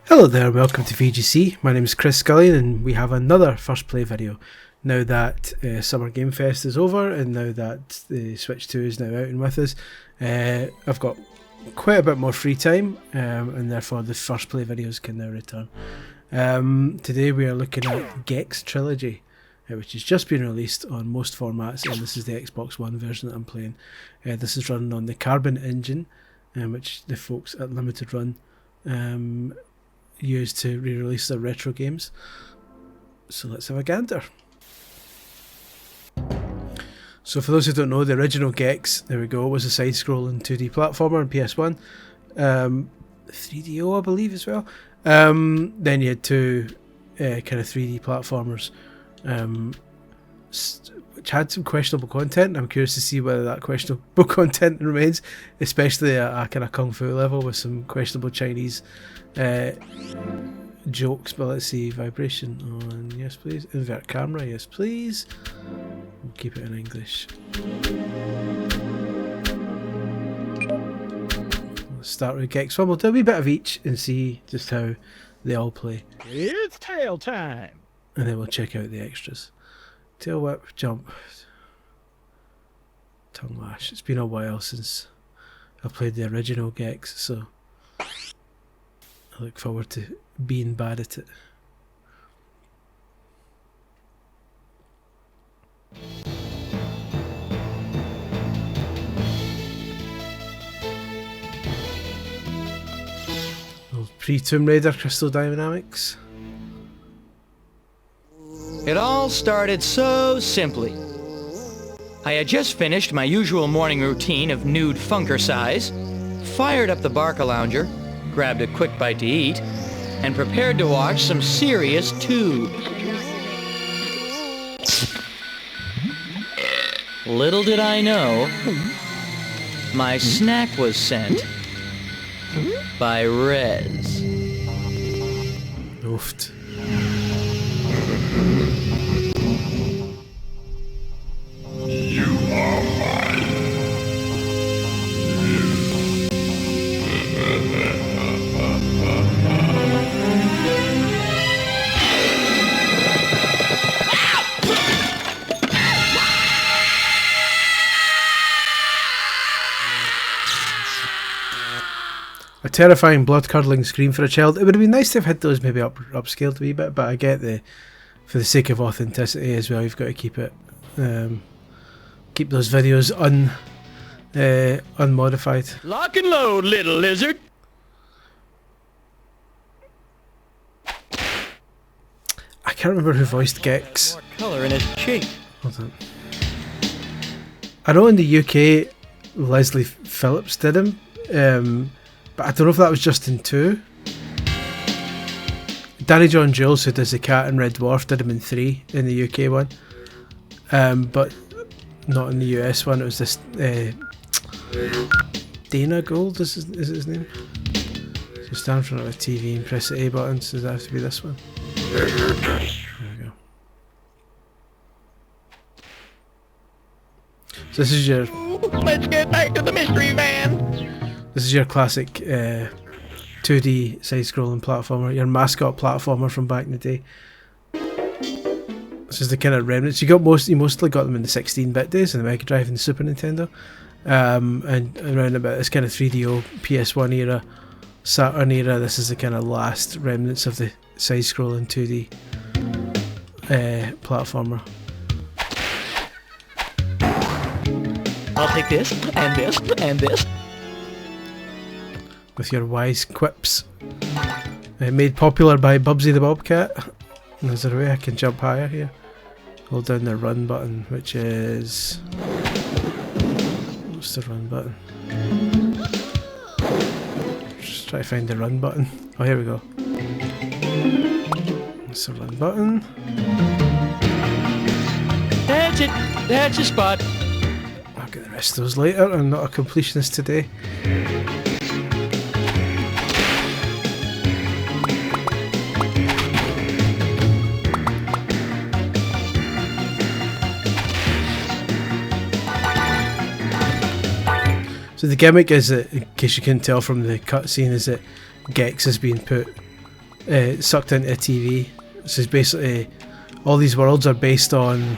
Hello there, welcome to VGC. My name is Chris Scullion and we have another First Play video. Now that Summer Game Fest is over and now that the Switch 2 is now out and with us, I've got quite a bit more free time and therefore the First Play videos can now return. Today we are looking at Gex Trilogy, which has just been released on most formats, and this is the Xbox One version that I'm playing. This is running on the Carbon engine, which the folks at Limited Run use to re-release their retro games. So let's have a gander. So for those who don't know, the original Gex, there we go, was a side-scrolling 2D platformer on PS1. 3DO I believe as well. Then you had two kind of 3D platformers which had some questionable content. I'm curious to see whether that questionable content remains, especially a kind of kung fu level with some questionable Chinese jokes. But let's see, vibration on, yes please, invert camera, yes please, we'll keep it in English. Let's start with Gex 1, we'll do a wee bit of each and see just how they all play. It's tail time! And then we'll check out the extras. Tail whip, jump, tongue lash. It's been a while since I played the original Gex, so I look forward to being bad at it. Pre-Tomb Raider Crystal Dynamics. It all started so simply. I had just finished my usual morning routine of nude funkercise, fired up the Barca-Lounger, grabbed a quick bite to eat, and prepared to watch some serious tube. Little did I know, my snack was sent by Rez. Oofed. You are mine. A terrifying blood-curdling scream for a child. It would have been nice to have had those maybe upscaled a wee bit, but I get for the sake of authenticity as well, you've got to keep it, keep those videos unmodified. Lock and load, little lizard! I can't remember who voiced Gex. More color in his cheek. Hold on. I know in the UK, Leslie Phillips did him, but I don't know if that was just in 2. Danny John Jules, who does the cat in Red Dwarf, did him in 3 in the UK one, but not in the US one. It was this Dana Gold is his name. So stand in front of a TV and press the A button. So does that have to be this one? There we go. So this is your. Let's get back to the mystery van! This is your classic 2D side-scrolling platformer, your mascot platformer from back in the day. This is the kind of remnants. You mostly got them in the 16-bit days, in the Mega Drive and the Super Nintendo, and around about this kind of 3DO, PS1 era, Saturn era. This is the kind of last remnants of the side-scrolling 2D platformer. I'll take this, and this, and this. With your wise quips. Made popular by Bubsy the Bobcat. Is there a way I can jump higher here? Hold down the run button, which is... What's the run button? Just try to find the run button. Oh, here we go. That's the run button. That's it. That's the spot. I'll get the rest of those later. I'm not a completionist today. So the gimmick is that, in case you couldn't tell from the cutscene, is that Gex has been sucked into a TV. So it's basically all these worlds are based on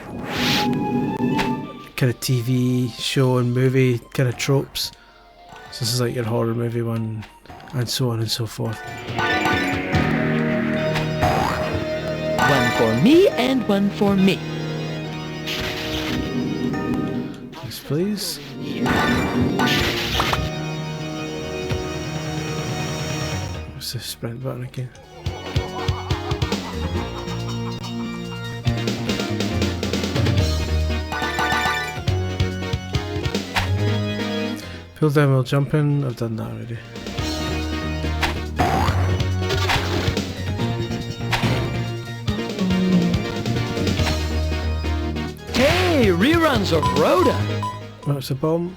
kind of TV show and movie kind of tropes. So this is like your horror movie one, and so on and so forth. One for me and one for me. Yes, please. What's the sprint button again? Pull down while jumping. I've done that already. Hey, reruns of Rhoda. Oh, it's a bomb.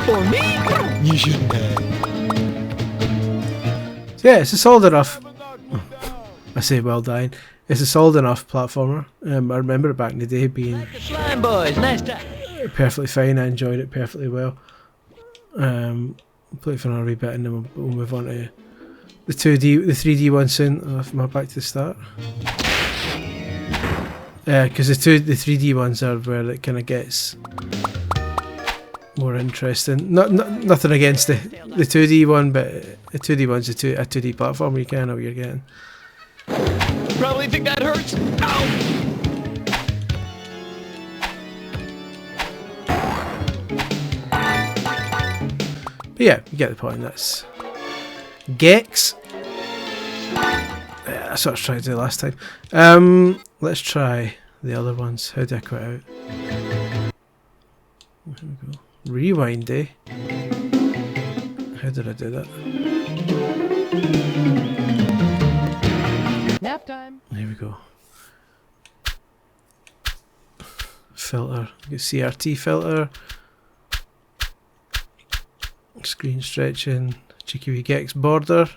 For me? You shouldn't have. So yeah, it's a solid enough. I say well dying. It's a solid enough platformer. I remember it back in the day being The Slime Boys, nice time. perfectly fine. I enjoyed it perfectly well. Play it for another wee bit and then we'll move on to the 3D one soon. I'll back to the start. Because the 3D ones are where it kind of gets more interesting. Nothing against the 2D one, but the 2D one's a 2D platform. You kind of know what you're getting. Probably think that hurts. Ow! But yeah, you get the point. That's Gex. Yeah, that's what I was trying to do last time. Let's try the other ones. How do I quit out? Here we go. Rewind, eh? How did I do that? Nap time. Here we go. Filter. Get CRT filter. Screen stretching. Cheeky wee Gex border.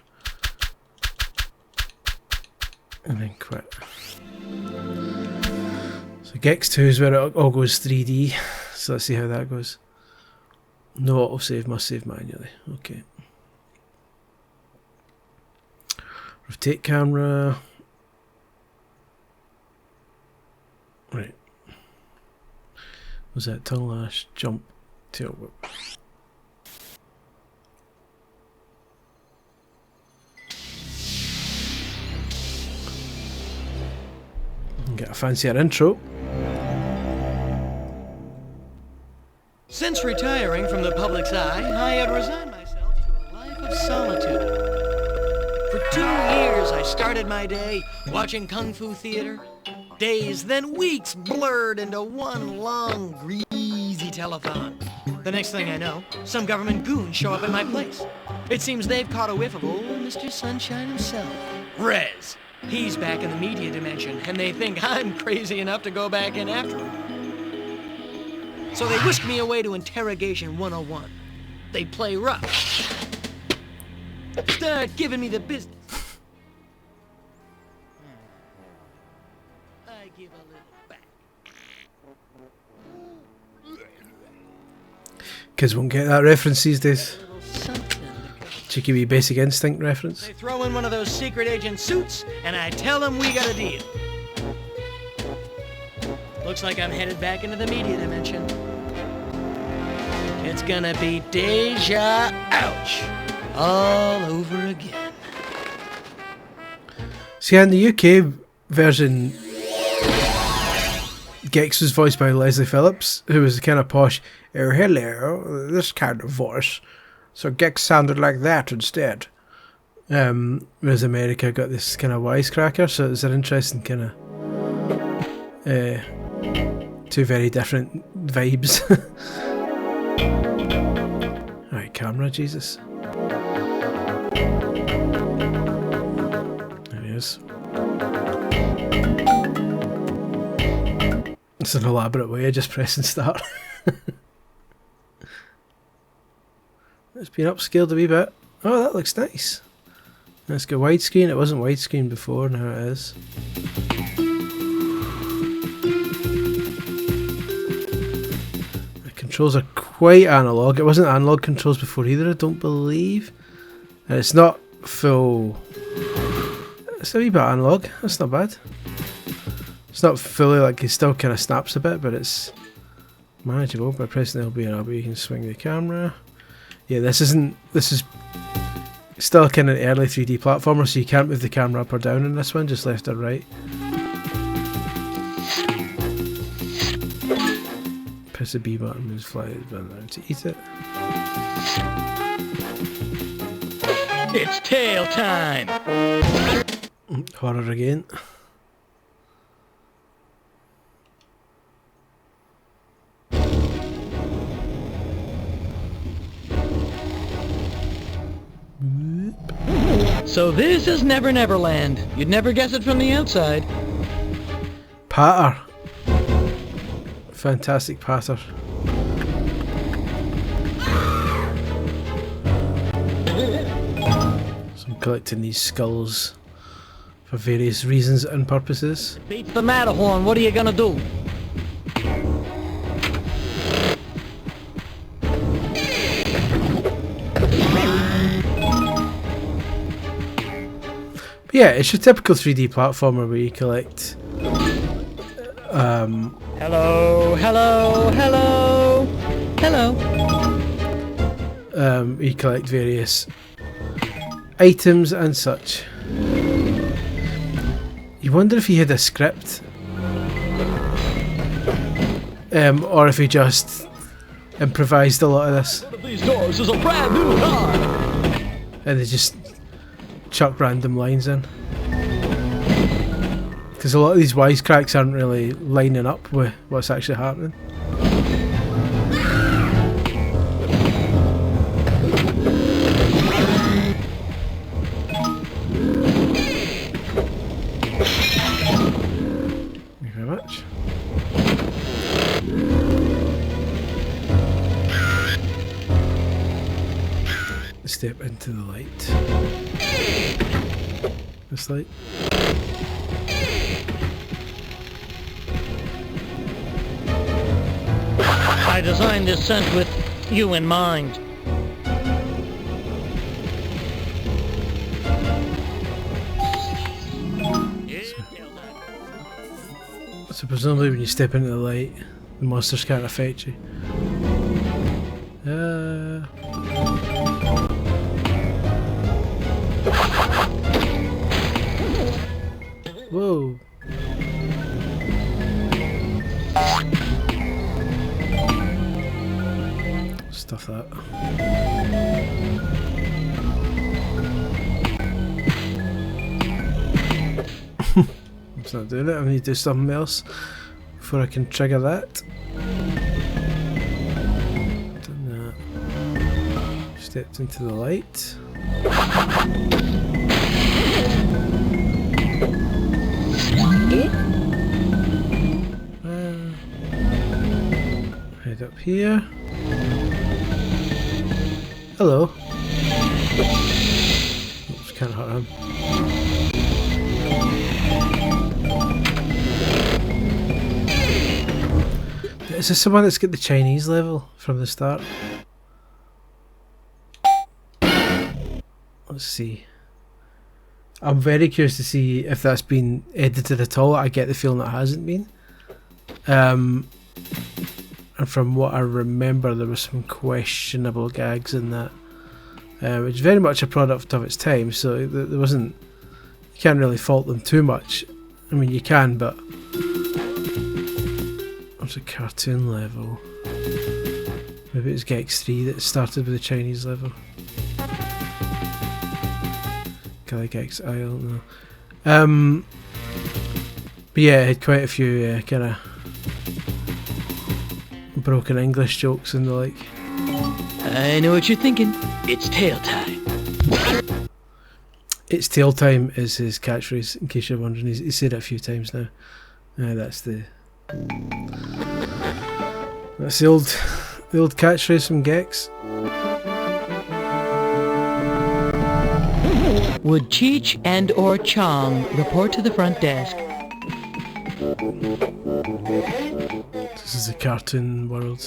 And then quit. So Gex 2 is where it all goes 3D. So let's see how that goes. No autosave, must save manually. Okay. Rotate camera. Right. Was that tongue lash? Jump. Tail whip. Get a fancier intro. Since retiring from the public's eye, I had resigned myself to a life of solitude. For 2 years, I started my day watching Kung Fu theater. Days, then weeks blurred into one long, greasy telethon. The next thing I know, some government goons show up at my place. It seems they've caught a whiff of old Mr. Sunshine himself, Rez. He's back in the media dimension, and they think I'm crazy enough to go back in after him. So they whisk me away to Interrogation 101. They play rough. Start giving me the business. I give a little back. Kids won't get that reference these days. A little something. Cheeky wee Basic Instinct reference. They throw in one of those secret agent suits, and I tell them we got a deal. Looks like I'm headed back into the media dimension. It's gonna be deja ouch all over again. See, in the UK version, Gex was voiced by Leslie Phillips, who was kind of posh. Oh, hello, this kind of voice. So Gex sounded like that instead. Whereas America got this kind of wisecracker, so it's an interesting kind of two very different vibes. Alright, camera, Jesus. There he is. It's an elaborate way of just pressing start. It's been upscaled a wee bit. Oh, that looks nice. Let's go widescreen. It wasn't widescreen before, now it is. controls are quite analog. It wasn't analog controls before either, I don't believe. And it's not full... It's a wee bit analog, that's not bad. It's not fully, like, it still kind of snaps a bit, but it's manageable. By pressing LB and RB you can swing the camera. Yeah, this is still kind of an early 3D platformer, so you can't move the camera up or down in this one, just left or right. Press the B button, moves fly down to eat it. It's tail time! Horror again. So this is Never Never Land. You'd never guess it from the outside. Patter. Fantastic patter. So I'm collecting these skulls for various reasons and purposes. Beats the Matterhorn, what are you gonna do? But yeah, it's your typical 3D platformer where you collect Hello, hello, hello, hello. You collect various items and such. You wonder if he had a script, or if he just improvised a lot of this. One of these doors is a brand new car. And they just chuck random lines in. Because a lot of these wisecracks aren't really lining up with what's actually happening. Thank you very much. Step into the light. This light. I designed this scent with you in mind. So presumably when you step into the light, the monsters can't affect you. Whoa. Stuff that. It's not doing it. I need to do something else before I can trigger that. Done that. Stepped into the light. Head up here. Hello. Oops, can't hurt him. Is this the one that's got the Chinese level from the start? Let's see. I'm very curious to see if that's been edited at all. I get the feeling it hasn't been. And from what I remember, there were some questionable gags in that. It's very much a product of its time, so there wasn't... You can't really fault them too much. I mean, you can, but... There's a cartoon level. Maybe it was Gex 3 that started with the Chinese level. Like Gex, I don't know. But yeah, it had quite a few kind of broken English jokes and the like. I know what you're thinking. It's tail time. It's tail time is his catchphrase, in case you're wondering. He's said it a few times now. That's the old catchphrase from Gex. Would Cheech and or Chong report to the front desk? This is is the cartoon world.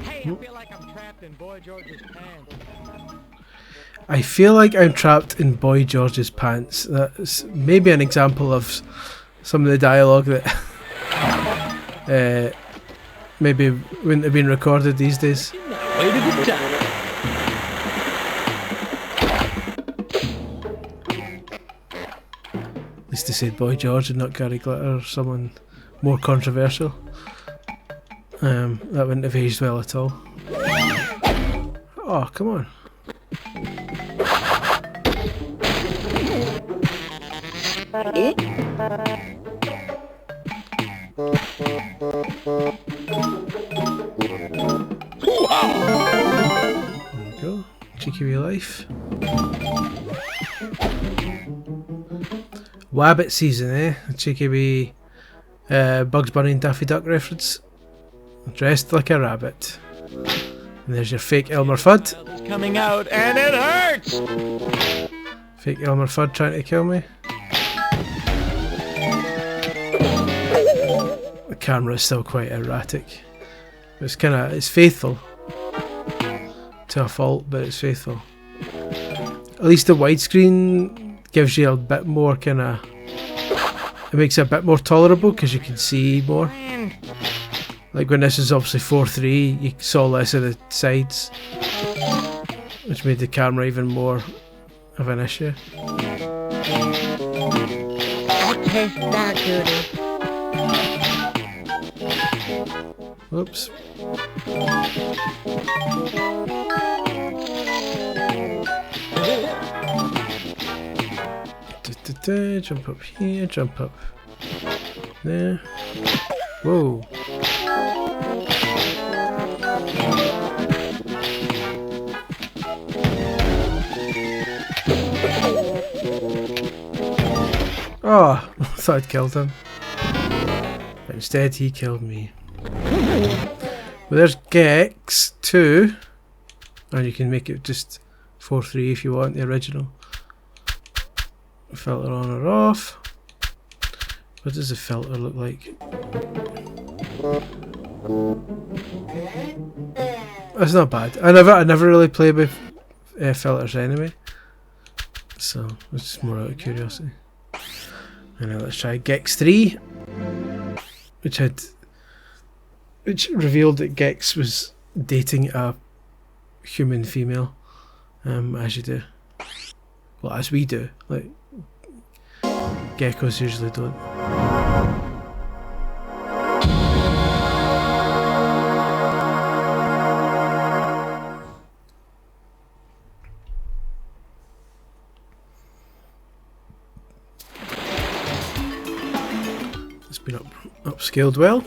Hey, I feel like I'm trapped in Boy George's pants. I feel like I'm trapped in Boy George's pants. That's maybe an example of some of the dialogue that maybe wouldn't have been recorded these days. Way to the top. At least they said Boy George and not Gary Glitter or someone more controversial. That wouldn't have aged well at all. Oh, come on. There we go. Cheeky wee life. Wabbit season, eh? A cheeky wee Bugs Bunny and Daffy Duck reference. Dressed like a rabbit. And there's your fake Elmer Fudd. It's coming out and it hurts! Fake Elmer Fudd trying to kill me. The camera is still quite erratic. It's faithful. To a fault, but it's faithful. At least the widescreen gives you a bit more it makes it a bit more tolerable because you can see more. Like when this is obviously 4:3, you saw less of the sides, which made the camera even more of an issue. Okay, that duty. Whoops. Jump up here, jump up there. Whoa. Oh, I thought I'd killed him. But instead he killed me. Well, there's Gex 2. And you can make it just 4:3 if you want, the original. Filter on or off. What does the filter look like? That's not bad. I never really play with filters anyway. So it's just more out of curiosity. And now let's try Gex 3, which revealed that Gex was dating a human female, as you do. Well, as we do. Like geckos usually don't. It's been upscaled well.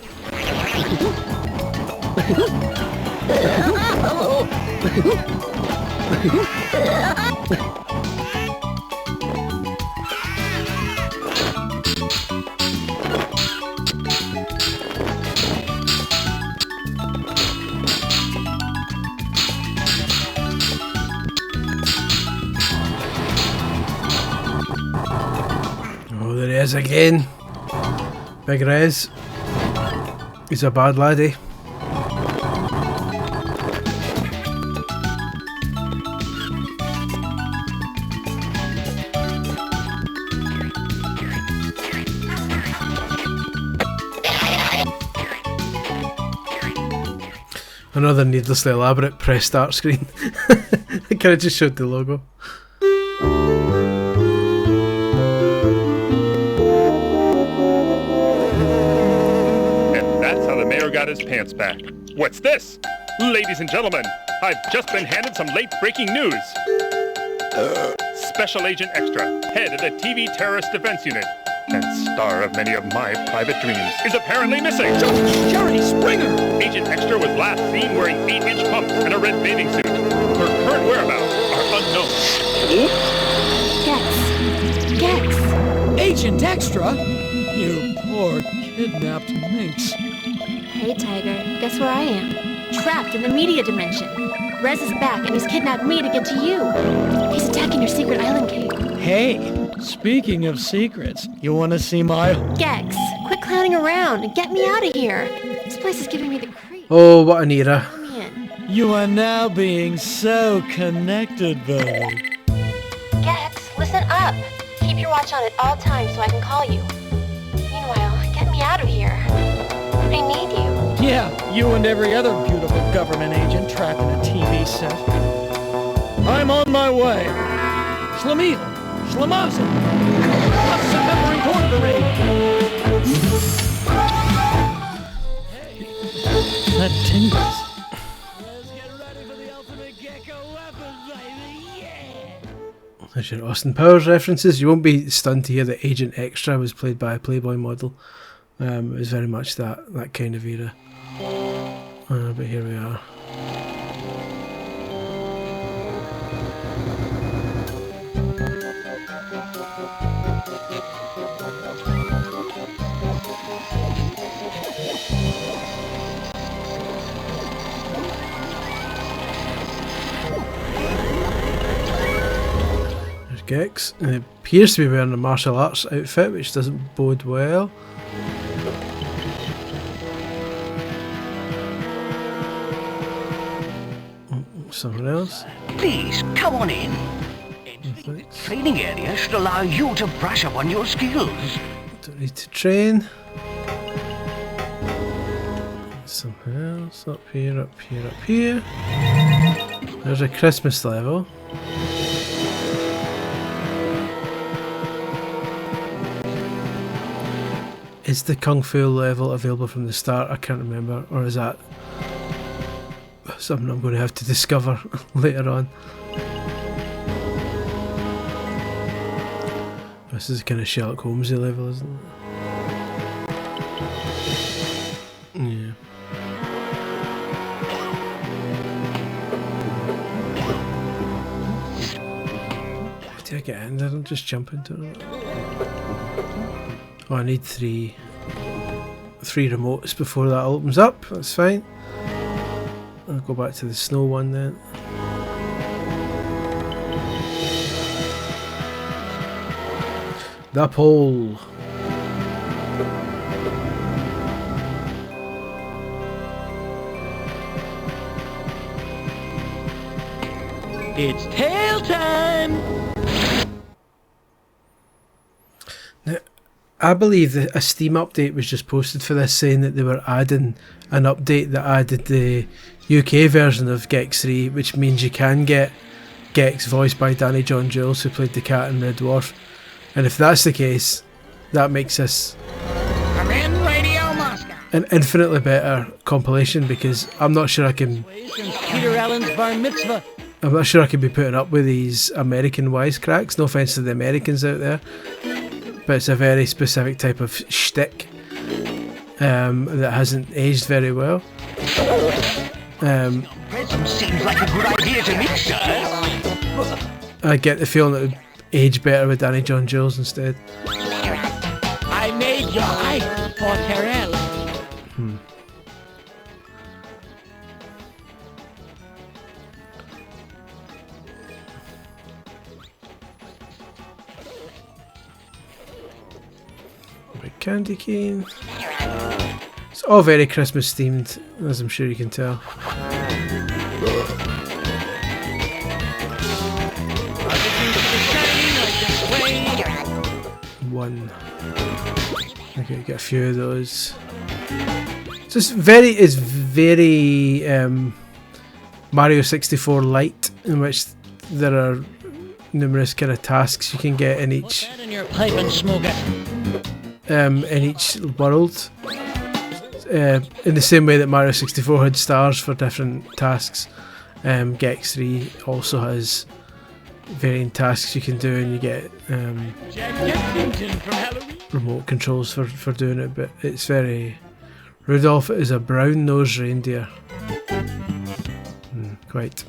Oh, there he is again. Big Rez. He's a bad laddie. Another needlessly elaborate press start screen. I kind of just showed the logo. And that's how the mayor got his pants back. What's this? Ladies and gentlemen, I've just been handed some late-breaking news. Special Agent Extra, head of the TV Terrorist Defense Unit, and star of many of my private dreams, is apparently missing. Jerry Springer! Agent Extra was last seen wearing 8-inch pumps and a red bathing suit. Her current whereabouts are unknown. Gex. Agent Extra? You poor kidnapped minx. Hey, Tiger. Guess where I am? Trapped in the media dimension. Rez is back, and he's kidnapped me to get to you. He's attacking your secret island cave. Hey, speaking of secrets, you want to see my... Gex, quit clowning around and get me out of here. This place is giving me the creeps. Oh, what an era. Let me in. You are now being so connected, baby. Gex, listen up. Keep your watch on at all times so I can call you. Meanwhile, get me out of here. I need you. Yeah, you and every other beautiful government agent trapped in a TV set. I'm on my way. Shlemiel, Shlemazel, September Incorporated. Hey, that tingles. Let's get ready for the ultimate gecko weapon, baby. Yeah. There's your Austin Powers references. You won't be stunned to hear that Agent Extra was played by a Playboy model. It was very much that kind of era. But here we are. There's Gex. And it appears to be wearing a martial arts outfit, which doesn't bode well. Someone else. Please, come on in. The training area should allow you to brush up on your skills. Don't need to train. Something else. Up here, up here, up here. There's a Christmas level. Is the Kung Fu level available from the start? I can't remember. Or is that something I'm going to have to discover later on? This is a kind of Sherlock Holmesy level, isn't it? Yeah. How do I get in there? I'll just jump into it. Oh, I need three remotes before that opens up. That's fine. I'll go back to the snow one then. The pole. It's tail time! Now, I believe that a Steam update was just posted for this saying that they were adding an update that added the UK version of Gex 3, which means you can get Gex voiced by Danny John Jules, who played the cat in Red Dwarf. And if that's the case, that makes this an infinitely better compilation, because I'm not sure I can... Peter Allen's bar mitzvah. I'm not sure I can be putting up with these American wisecracks. No offence to the Americans out there, but it's a very specific type of shtick that hasn't aged very well. Seems like a good idea to me, sir. I get the feeling it would age better with Danny John Jules instead. I made your height for Terrell. Big candy cane. It's all very Christmas themed, as I'm sure you can tell. One. Okay, get a few of those. So it's very Mario 64 Lite, in which there are numerous kind of tasks you can get in each world. In the same way that Mario 64 had stars for different tasks, Gex 3 also has varying tasks you can do, and you get remote controls for doing it. But it's very... Rudolph is a brown-nosed reindeer. Quite.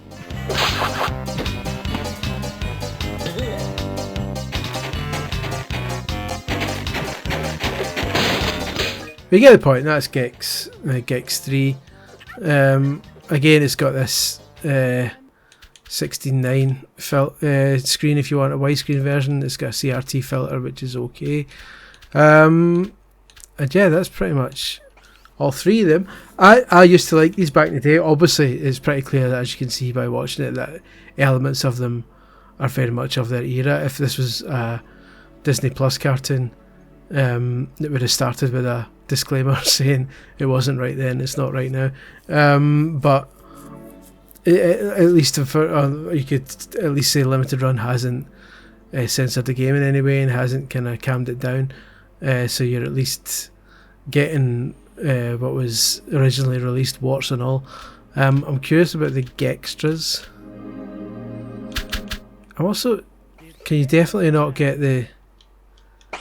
We get the point. That's Gex 3. Again, it's got this 16:9 screen if you want a widescreen version. It's got a CRT filter, which is okay. And yeah, that's pretty much all three of them. I used to like these back in the day. Obviously, it's pretty clear that, as you can see by watching it, that elements of them are very much of their era. If this was a Disney Plus cartoon, it would have started with a disclaimer saying it wasn't right then, it's not right now. But at least for you could at least say Limited Run hasn't censored the game in any way and hasn't kind of calmed it down. So you're at least getting what was originally released, warts and all. I'm curious about the Gextras. I'm also, can you definitely not get the, I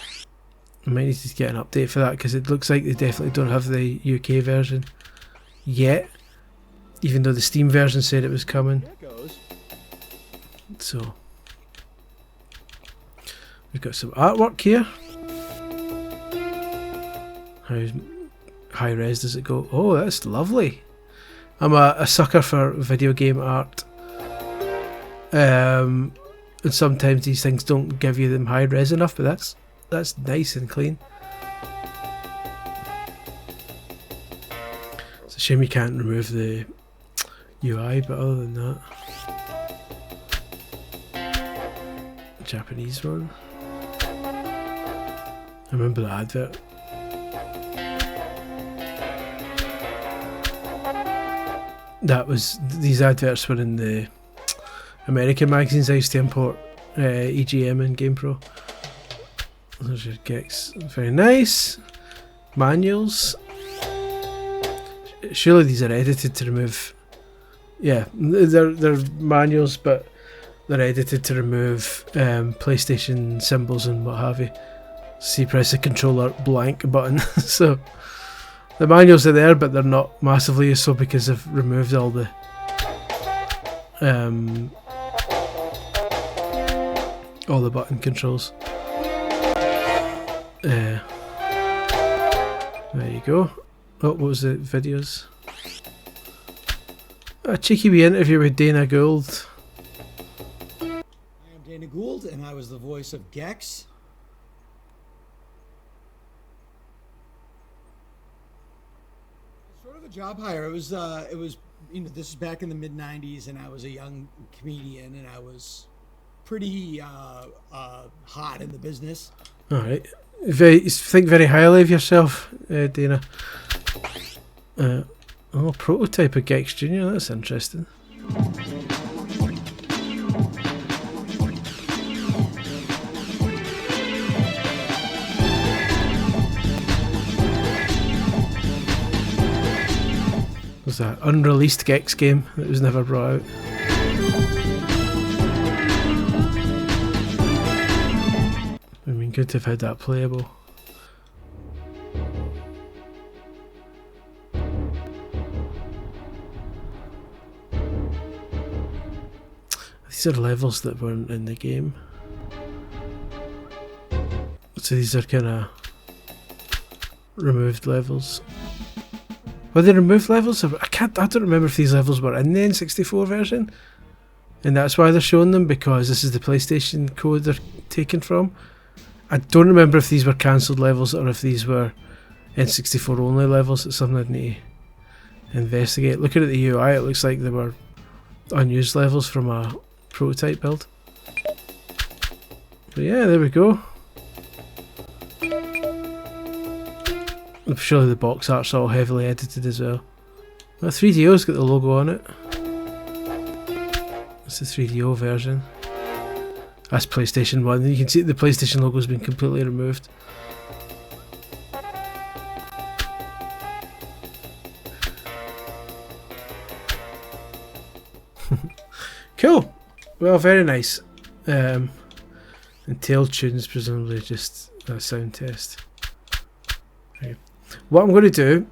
might need to get an update for that, because it looks like they definitely don't have the UK version yet, even though the Steam version said it was coming. So we've got some artwork here. How high res does it go? Oh, that's lovely. I'm a sucker for video game art. And sometimes these things don't give you them high res enough, but that's nice and clean. It's a shame you can't remove the UI, but other than that, Japanese one. I remember the advert. These adverts were in the American magazines I used to import, EGM and GamePro. There's your Gex, very nice. Manuals. Surely these are edited to remove. Yeah, they're manuals, but they're edited to remove PlayStation symbols and what have you. So you press the controller blank button. So the manuals are there, but they're not massively useful because they've removed all the button controls. There you go. Oh, what was the videos? A cheeky wee interview with Dana Gould. I am Dana Gould, and I was the voice of Gex. Sort of a job hire. It was this is back in the mid '90s, and I was a young comedian, and I was pretty hot in the business. All right. You think very highly of yourself, Dana. Prototype of Gex Jr. That's interesting. There's that unreleased Gex game that was never brought out. I mean, good to have had that playable. These are levels that weren't in the game. So these are kind of removed levels. Were they removed levels? I don't remember if these levels were in the N64 version. And that's why they're showing them, because this is the PlayStation code they're taken from. I don't remember if these were cancelled levels or if these were N64 only levels. It's something I'd need to investigate. Looking at the UI, it looks like they were unused levels from a prototype build. But yeah, there we go. Surely the box art's all heavily edited as well. Well, 3DO's got the logo on it. It's the 3DO version. That's PlayStation 1. You can see the PlayStation logo's been completely removed. Cool. Well, very nice. And tail tunes, presumably just a sound test. Okay. What I'm going to do,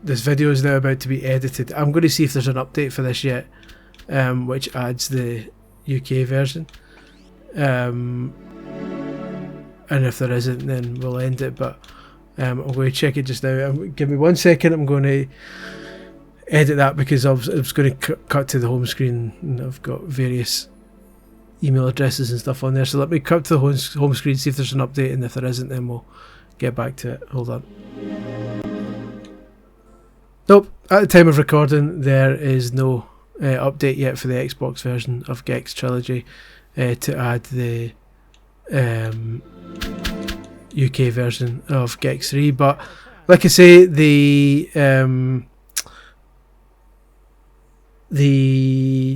this video is now about to be edited. I'm going to see if there's an update for this yet, which adds the UK version. And if there isn't, then we'll end it. But I'm going to check it just now. Give me 1 second. I'm going to edit that because I was going to cut to the home screen, and I've got various email addresses and stuff on there. So let me cut to the home screen, see if there's an update, and if there isn't, then we'll get back to it. Hold on. Nope. At the time of recording, there is no update yet for the Xbox version of Gex Trilogy to add the UK version of Gex 3. But like I say, the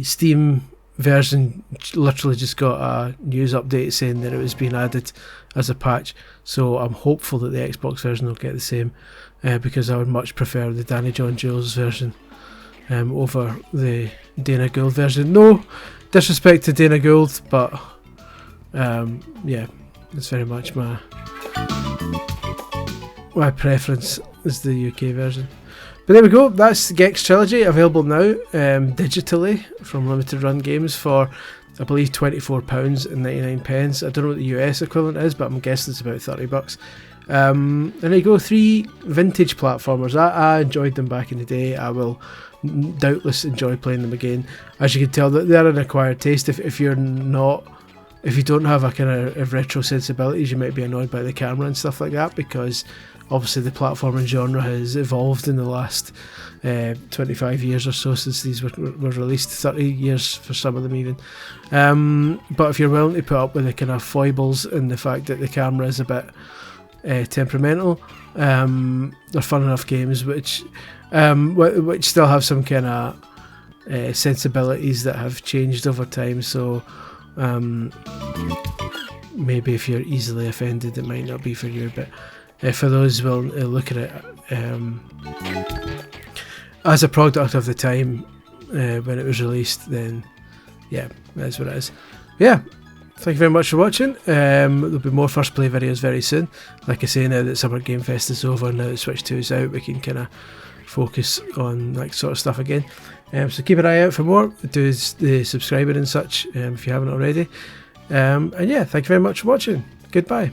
Steam version literally just got a news update saying that it was being added as a patch, so I'm hopeful that the Xbox version will get the same, because I would much prefer the Danny John Jules version over the Dana Gould version. No disrespect to Dana Gould, but yeah, it's very much my preference is the UK version. But there we go, that's Gex Trilogy, available now digitally from Limited Run Games for, I believe, £24.99. I don't know what the US equivalent is, but I'm guessing it's about $30. And there you go, 3 vintage platformers. I enjoyed them back in the day. I will doubtless enjoy playing them again. As you can tell, they're an acquired taste. If you don't have a kind of retro sensibilities, you might be annoyed by the camera and stuff like that, because obviously the platforming genre has evolved in the last 25 years or so since these were released, 30 years for some of them even. But if you're willing to put up with the kind of foibles and the fact that the camera is a bit temperamental, they're fun enough games which still have some kind of sensibilities that have changed over time. So maybe if you're easily offended, it might not be for you, but for those willing to look at it as a product of the time when it was released, then yeah, that's what it is. Yeah, thank you very much for watching. There'll be more First Play videos very soon. Like I say, now that Summer Game Fest is over, now that Switch 2 is out, we can kind of focus on that sort of stuff again. So keep an eye out for more. Do the subscribing and such if you haven't already. And yeah, thank you very much for watching. Goodbye.